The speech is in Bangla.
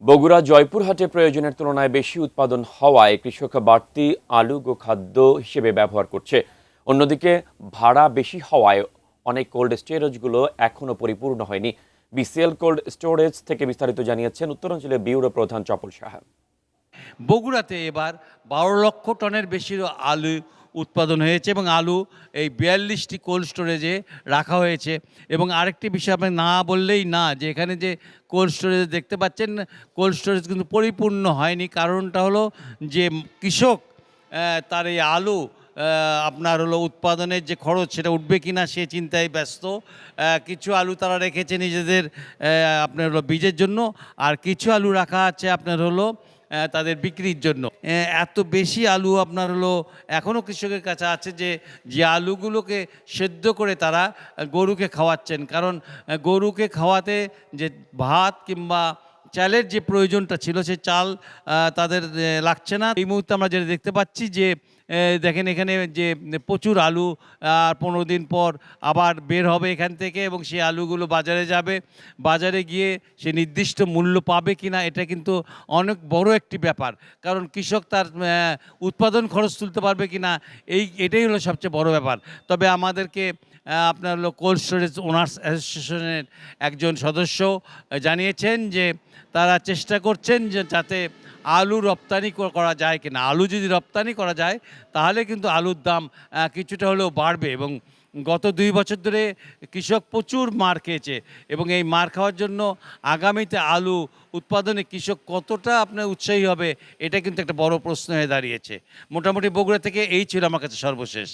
বগুড়া জয়পুরহাটে প্রয়োজনের তুলনায় বেশি উৎপাদন হওয়ায় কৃষক বাড়তি আলু গোখাদ্য হিসেবে ব্যবহার করছে। অন্যদিকে ভাড়া বেশি হওয়ায় অনেক কোল্ড স্টোরেজগুলো এখনও পরিপূর্ণ হয়নি। বিসিএল কোল্ড স্টোরেজ থেকে বিস্তারিত জানিয়েছেন উত্তরাঞ্চলের ব্যুরো প্রধান চপল সাহা। বগুড়াতে এবার ১২ লক্ষ টনের বেশি আলু উৎপাদন হয়েছে এবং আলু এই ৪২টি কোল্ড স্টোরেজে রাখা হয়েছে। এবং আরেকটি বিষয় আপনি না বললেই না, যে এখানে যে কোল্ড স্টোরেজ দেখতে পাচ্ছেন, কোল্ড স্টোরেজ কিন্তু পরিপূর্ণ হয়নি। কারণটা হলো যে কৃষক তার এই আলু আপনার হলো উৎপাদনের যে খরচ সেটা উঠবে কি না সে চিন্তায় ব্যস্ত। কিছু আলু তারা রেখেছে নিজেদের আপনার হলো বীজের জন্য, আর কিছু আলু রাখা আছে আপনার হলো তাদের বিক্রির জন্য। এত বেশি আলু আপনার হলো এখনও কৃষকের কাছে আছে যে আলুগুলোকে সেদ্ধ করে তারা গরুকে খাওয়াচ্ছেন। কারণ গরুকে খাওয়াতে যে ভাত কিংবা চালের যে প্রয়োজনটা ছিল সে চাল তাদের লাগছে না। এই মুহূর্তে আমরা যেটা দেখতে পাচ্ছি যে দেখেন এখানে যে প্রচুর আলু, আর 15 দিন পর আবার বের হবে এখান থেকে এবং সেই আলুগুলো বাজারে যাবে। বাজারে গিয়ে সে নির্দিষ্ট মূল্য পাবে কি না এটা কিন্তু অনেক বড় একটি ব্যাপার। কারণ কৃষক তার উৎপাদন খরচ তুলতে পারবে কি না এটাই হলো সবচেয়ে বড় ব্যাপার। তবে আমাদেরকে আপনার হলো কোল্ড স্টোরেজ ওনার্স অ্যাসোসিয়েশনের একজন সদস্য জানিয়েছেন যে তারা চেষ্টা করছেন যে যাতে আলু রপ্তানি করা যায় কিনা। আলু যদি রপ্তানি করা যায় তাহলে কিন্তু আলুর দাম কিছুটা হলেও বাড়বে। এবং গত 2 বছর ধরে কৃষক প্রচুর মার খেয়েছে এবং এই মার খাওয়ার জন্য আগামীতে আলু উৎপাদনে কৃষক কতটা আপনার উৎসাহী হবে এটা কিন্তু একটা বড় প্রশ্ন হয়ে দাঁড়িয়েছে। মোটামুটি বগুড়া থেকে এই ছিল আমার কাছে সর্বশেষ।